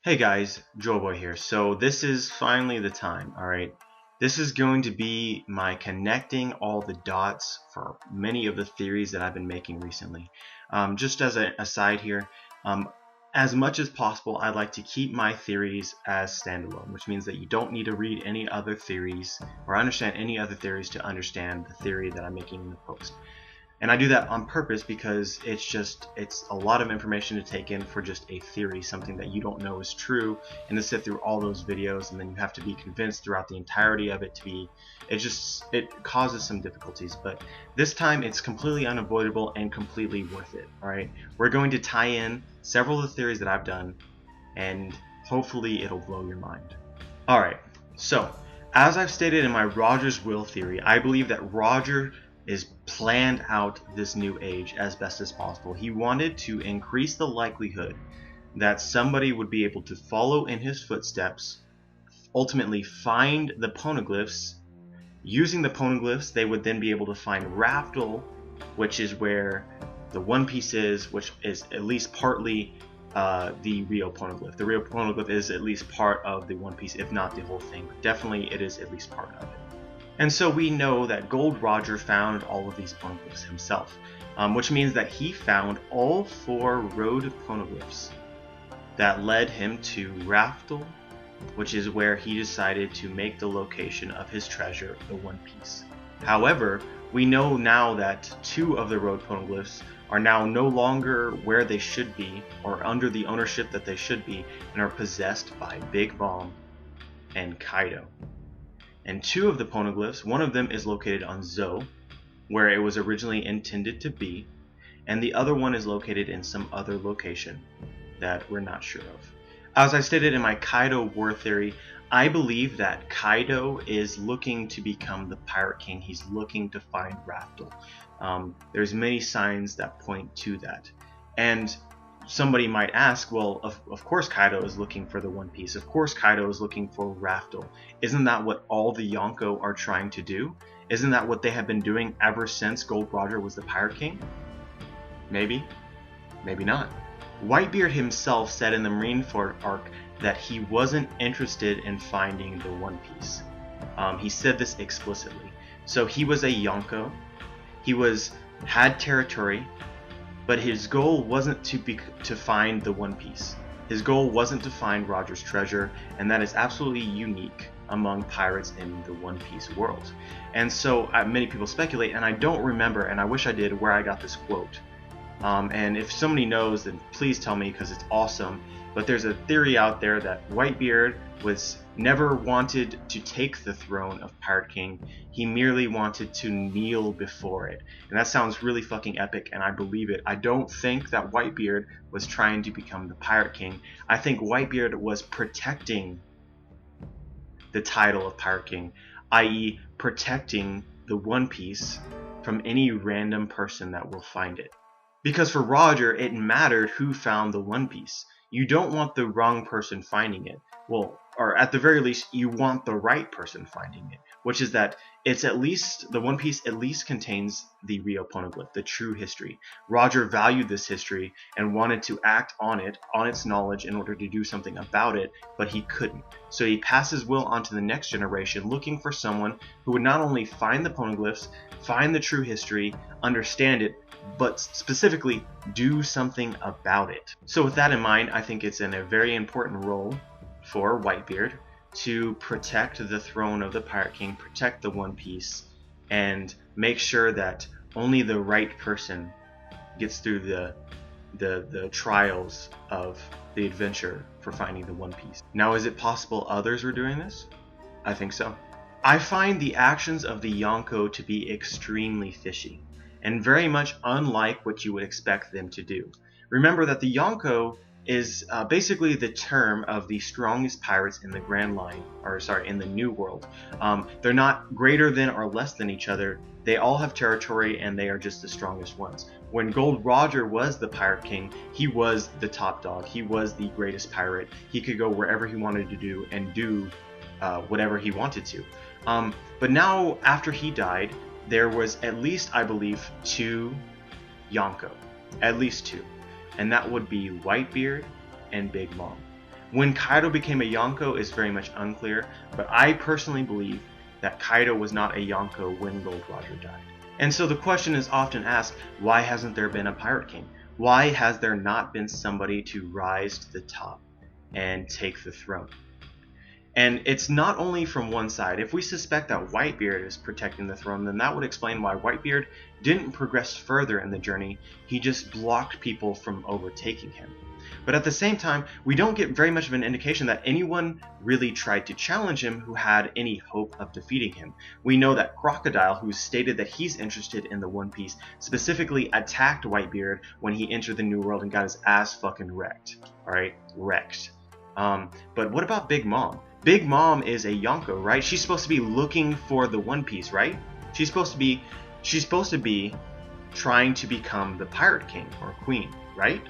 Hey guys, Joeboy here. So this is finally the time, alright? This is going to be my connecting all the dots for many of the theories that I've been making recently. Just as an aside here, as much as possible I like to keep my theories as standalone, which means that you don't need to read any other theories or understand any other theories to understand the theory that I'm making in the post. And I do that on purpose because it's a lot of information to take in for just a theory, something that you don't know is true, and to sit through all those videos and then you have to be convinced throughout the entirety of it to be, it causes some difficulties. But this time it's completely unavoidable and completely worth it. Alright, we're going to tie in several of the theories that I've done, and hopefully it'll blow your mind. Alright, so as I've stated in my Roger's will theory, I believe that Roger is planned out this new age as best as possible. He wanted to increase the likelihood that somebody would be able to follow in his footsteps, ultimately find the poneglyphs. Using the poneglyphs, they would then be able to find Raftel, which is where the One Piece is, which is at least partly the real poneglyph. The real poneglyph is at least part of the One Piece, if not the whole thing. But definitely it is at least part of it. And so we know that Gold Roger found all of these poneglyphs himself, which means that he found all 4 road poneglyphs that led him to Raftel, which is where he decided to make the location of his treasure, the One Piece. However, we know now that 2 of the road poneglyphs are now no longer where they should be, or under the ownership that they should be, and are possessed by Big Mom and Kaido. And 2 of the poneglyphs, one of them is located on Zou, where it was originally intended to be, and the other one is located in some other location that we're not sure of. As I stated in my Kaido war theory, I believe that Kaido is looking to become the Pirate King. He's looking to find Raftel. There's many signs that point to that. And somebody might ask, well, of course Kaido is looking for the One Piece. Of course Kaido is looking for Raftel. Isn't that what all the Yonko are trying to do? Isn't that what they have been doing ever since Gold Roger was the Pirate King? Maybe. Maybe not. Whitebeard himself said in the Marineford arc that he wasn't interested in finding the One Piece. He said this explicitly. So he was a Yonko. He had territory. But his goal wasn't to find the One Piece. His goal wasn't to find Roger's treasure, and that is absolutely unique among pirates in the One Piece world. And so many people speculate, and I don't remember, and I wish I did, where I got this quote. And if somebody knows, then please tell me, because it's awesome. But there's a theory out there that Whitebeard never wanted to take the throne of Pirate King. He merely wanted to kneel before it. And that sounds really fucking epic, and I believe it. I don't think that Whitebeard was trying to become the Pirate King. I think Whitebeard was protecting the title of Pirate King, i.e. protecting the One Piece from any random person that will find it. Because for Roger, it mattered who found the One Piece. You don't want the wrong person finding it. Well, or at the very least, you want the right person finding it, which is that the One Piece at least contains the real poneglyph, the true history. Roger valued this history and wanted to act on it, on its knowledge, in order to do something about it, but he couldn't. So he passed his will on to the next generation, looking for someone who would not only find the poneglyphs, find the true history, understand it, but specifically do something about it. So with that in mind, I think it's in a very important role for Whitebeard to protect the throne of the Pirate King, protect the One Piece, and make sure that only the right person gets through the trials of the adventure for finding the One Piece. Now, is it possible others were doing this? I think so. I find the actions of the Yonko to be extremely fishy, and very much unlike what you would expect them to do. Remember that the Yonko is basically the term of the strongest pirates in the Grand Line, in the New World. They're not greater than or less than each other. They all have territory, and they are just the strongest ones. When Gold Roger was the Pirate King, he was the top dog. He was the greatest pirate. He could go wherever he wanted to do and do whatever he wanted to. But now, after he died, there was at least, I believe, 2 Yonko. At least 2. And that would be Whitebeard and Big Mom. When Kaido became a Yonko is very much unclear, but I personally believe that Kaido was not a Yonko when Gold Roger died. And so the question is often asked, why hasn't there been a Pirate King? Why has there not been somebody to rise to the top and take the throne? And it's not only from one side. If we suspect that Whitebeard is protecting the throne, then that would explain why Whitebeard didn't progress further in the journey. He just blocked people from overtaking him. But at the same time, we don't get very much of an indication that anyone really tried to challenge him who had any hope of defeating him. We know that Crocodile, who stated that he's interested in the One Piece, specifically attacked Whitebeard when he entered the New World and got his ass fucking wrecked. Alright? Wrecked. But what about Big Mom? Big Mom is a Yonko, right? She's supposed to be looking for the One Piece, right? She's supposed to be trying to become the Pirate King or Queen, right?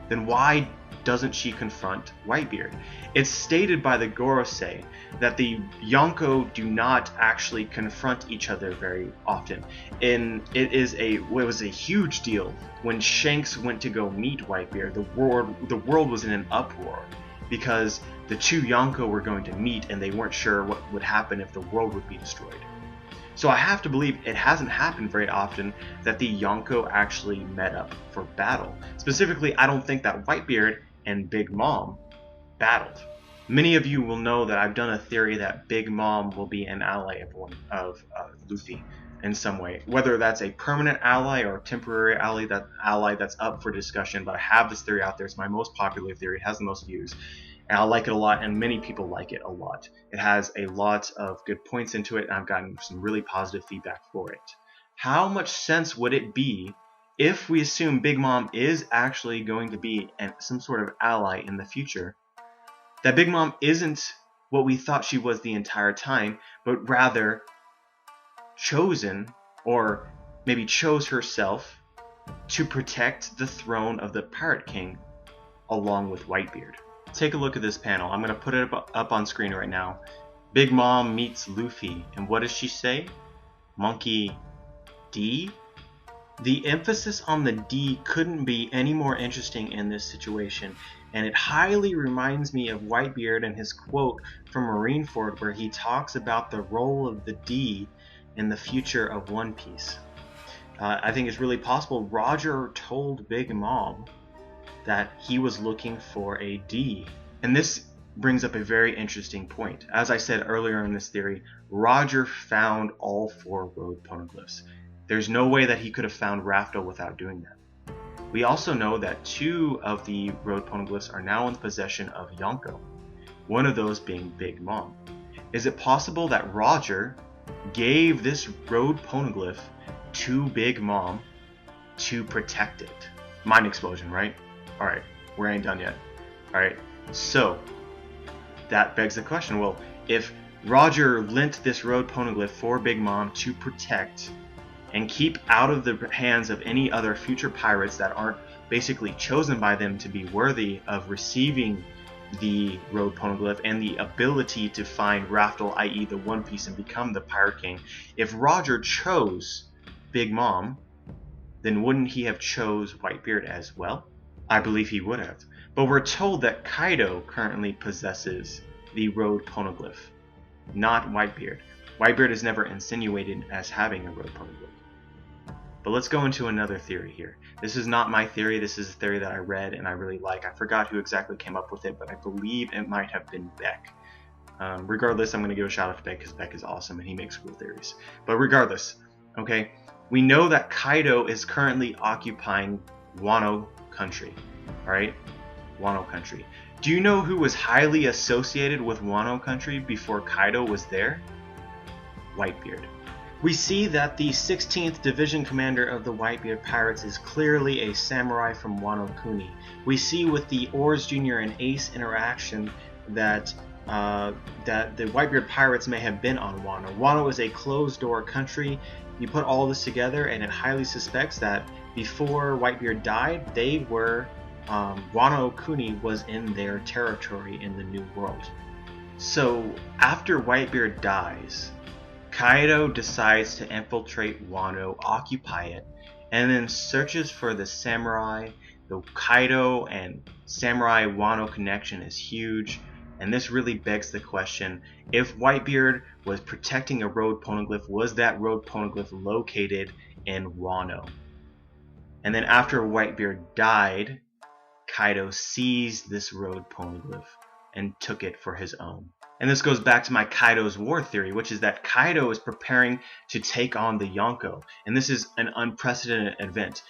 Then why doesn't she confront Whitebeard? It's stated by the Gorosei that the Yonko do not actually confront each other very often. And it was a huge deal when Shanks went to go meet Whitebeard. The world was in an uproar because the two Yonko were going to meet and they weren't sure what would happen if the world would be destroyed. So I have to believe it hasn't happened very often that the Yonko actually met up for battle. Specifically, I don't think that Whitebeard and Big Mom battled. Many of you will know that I've done a theory that Big Mom will be an ally of Luffy in some way. Whether that's a permanent ally or a temporary ally that's up for discussion, but I have this theory out there. It's my most popular theory. It has the most views. And I like it a lot, and many people like it a lot. It has a lot of good points into it, and I've gotten some really positive feedback for it. How much sense would it be if we assume Big Mom is actually going to be some sort of ally in the future, that Big Mom isn't what we thought she was the entire time, but rather chosen, or maybe chose herself, to protect the throne of the Pirate King along with Whitebeard? Take a look at this panel. I'm going to put it up on screen right now. Big Mom meets Luffy, and what does she say? Monkey D? The emphasis on the D couldn't be any more interesting in this situation, and it highly reminds me of Whitebeard and his quote from Marineford where he talks about the role of the D in the future of One Piece. I think it's really possible Roger told Big Mom that he was looking for a D. And this brings up a very interesting point. As I said earlier in this theory, Roger found all 4 road poneglyphs. There's no way that he could have found Raftel without doing that. We also know that 2 of the road poneglyphs are now in the possession of Yonko, one of those being Big Mom. Is it possible that Roger gave this road poneglyph to Big Mom to protect it? Mind explosion, right? Alright, we ain't done yet. Alright, so that begs the question, well, if Roger lent this road poneglyph for Big Mom to protect and keep out of the hands of any other future pirates that aren't basically chosen by them to be worthy of receiving the road poneglyph and the ability to find Raftel, i.e. the One Piece, and become the Pirate King, if Roger chose Big Mom, then wouldn't he have chose Whitebeard as well? I believe he would have. But we're told that Kaido currently possesses the road poneglyph, not Whitebeard. Whitebeard is never insinuated as having a road poneglyph. But let's go into another theory here. This is not my theory, this is a theory that I read and I really like. I forgot who exactly came up with it, but I believe it might have been Beck. Regardless, I'm going to give a shout out to Beck because Beck is awesome and he makes cool theories. But regardless, okay, we know that Kaido is currently occupying Wano country, alright? Wano country. Do you know who was highly associated with Wano country before Kaido was there? Whitebeard. We see that the 16th Division Commander of the Whitebeard Pirates is clearly a samurai from Wano Kuni. We see with the Oars Jr. and Ace interaction that the Whitebeard Pirates may have been on Wano. Wano is a closed-door country. You put all this together and it highly suspects that before Whitebeard died, they were, Wano Kuni was in their territory in the New World. So after Whitebeard dies, Kaido decides to infiltrate Wano, occupy it, and then searches for the samurai, the Kaido and samurai-Wano connection is huge, and this really begs the question, if Whitebeard was protecting a road poneglyph, was that road poneglyph located in Wano? And then after Whitebeard died, Kaido seized this road poneglyph and took it for his own. And this goes back to my Kaido's war theory, which is that Kaido is preparing to take on the Yonko. And this is an unprecedented event,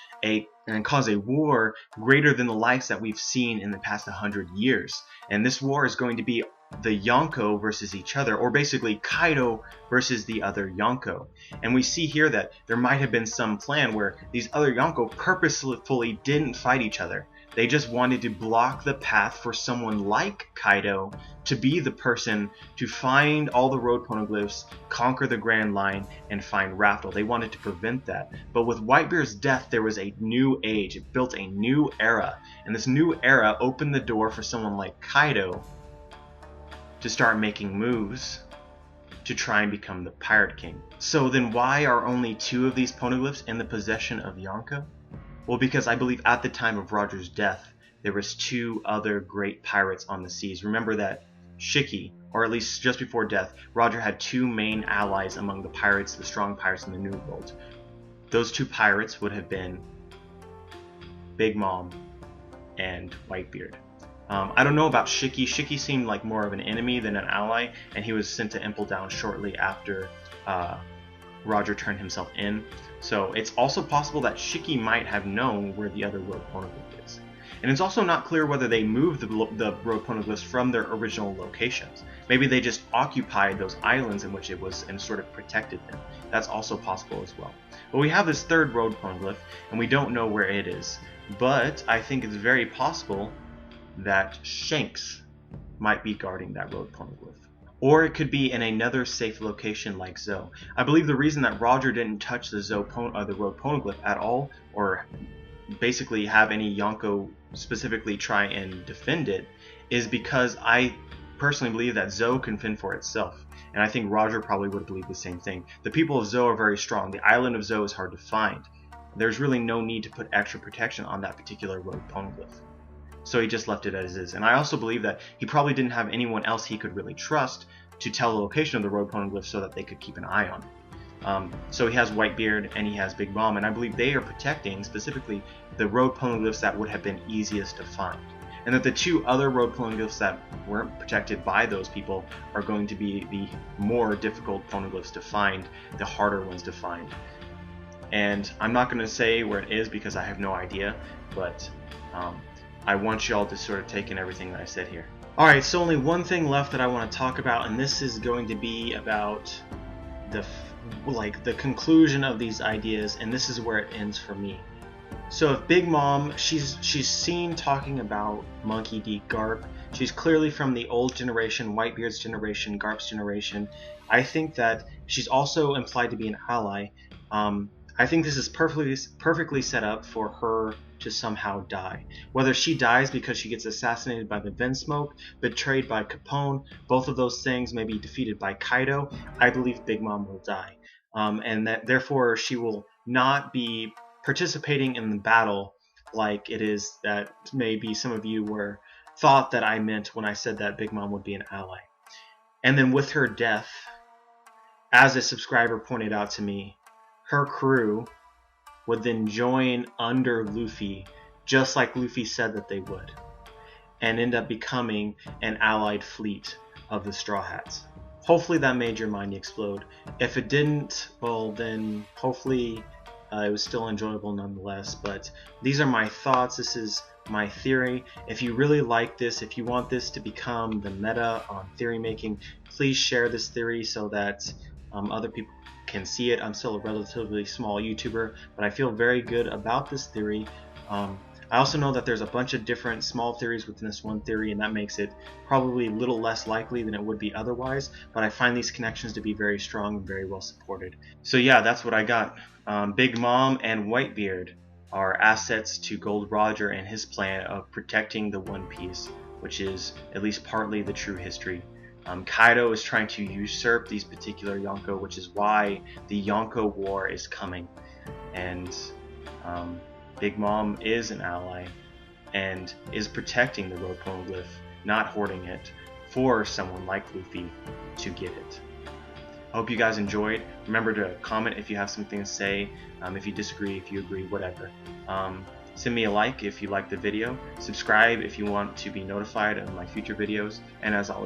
and cause a war greater than the likes that we've seen in the past 100 years. And this war is going to be the Yonko versus each other, or basically Kaido versus the other Yonko. And we see here that there might have been some plan where these other Yonko purposefully didn't fight each other. They just wanted to block the path for someone like Kaido to be the person to find all the road poneglyphs, conquer the Grand Line, and find Raftel. They wanted to prevent that. But with Whitebeard's death, there was a new age. It built a new era. And this new era opened the door for someone like Kaido to start making moves to try and become the Pirate King. So then why are only 2 of these poneglyphs in the possession of Yonko? Well, because I believe at the time of Roger's death, there was 2 other great pirates on the seas. Remember that Shiki, or at least just before death, Roger had 2 main allies among the pirates, the strong pirates in the New World. Those 2 pirates would have been Big Mom and Whitebeard. I don't know about Shiki. Shiki seemed like more of an enemy than an ally, and he was sent to Impel Down shortly after Roger turned himself in. So it's also possible that Shiki might have known where the other road poneglyph is. And it's also not clear whether they moved the road poneglyphs from their original locations. Maybe they just occupied those islands in which it was and sort of protected them. That's also possible as well. But we have this 3rd road poneglyph, and we don't know where it is. But I think it's very possible that Shanks might be guarding that road poneglyph. Or it could be in another safe location like Zoe. I believe the reason that Roger didn't touch the road poneglyph at all, or basically have any Yonko specifically try and defend it, is because I personally believe that Zoe can fend for itself. And I think Roger probably would believe the same thing. The people of Zoe are very strong. The island of Zoe is hard to find. There's really no need to put extra protection on that particular road poneglyph. So he just left it as is. And I also believe that he probably didn't have anyone else he could really trust to tell the location of the road poneglyph so that they could keep an eye on it. So he has Whitebeard and he has Big Mom, and I believe they are protecting specifically the road poneglyphs that would have been easiest to find. And that the 2 other road poneglyphs that weren't protected by those people are going to be the more difficult poneglyphs to find, the harder ones to find. And I'm not going to say where it is because I have no idea, but I want y'all to sort of take in everything that I said here. Alright, so only one thing left that I want to talk about, and this is going to be about the conclusion of these ideas, and this is where it ends for me. So if Big Mom, she's seen talking about Monkey D. Garp. She's clearly from the old generation, Whitebeard's generation, Garp's generation. I think that she's also implied to be an ally. I think this is perfectly set up for her to somehow die. Whether she dies because she gets assassinated by the Vinsmoke, betrayed by Capone, both of those things may be defeated by Kaido, I believe Big Mom will die. And that therefore she will not be participating in the battle like it is that maybe some of you thought that I meant when I said that Big Mom would be an ally. And then with her death, as a subscriber pointed out to me, her crew would then join under Luffy, just like Luffy said that they would, and end up becoming an allied fleet of the Straw Hats. Hopefully that made your mind explode. If it didn't, well then hopefully it was still enjoyable nonetheless. But these are my thoughts. This is my theory. If you really like this, if you want this to become the meta on theory making, please share this theory so that other people can see it. I'm still a relatively small YouTuber, but I feel very good about this theory. I also know that there's a bunch of different small theories within this one theory, and that makes it probably a little less likely than it would be otherwise, but I find these connections to be very strong and very well supported. So yeah, that's what I got. Big Mom and Whitebeard are assets to Gold Roger and his plan of protecting the One Piece, which is at least partly the true history. Kaido is trying to usurp these particular Yonko, which is why the Yonko War is coming. And Big Mom is an ally. and is protecting the road poneglyph, not hoarding it for someone like Luffy to get it. I hope you guys enjoyed. Remember to comment if you have something to say, if you disagree, if you agree, whatever. Send me a like if you like the video. Subscribe if you want to be notified of my future videos. And as always,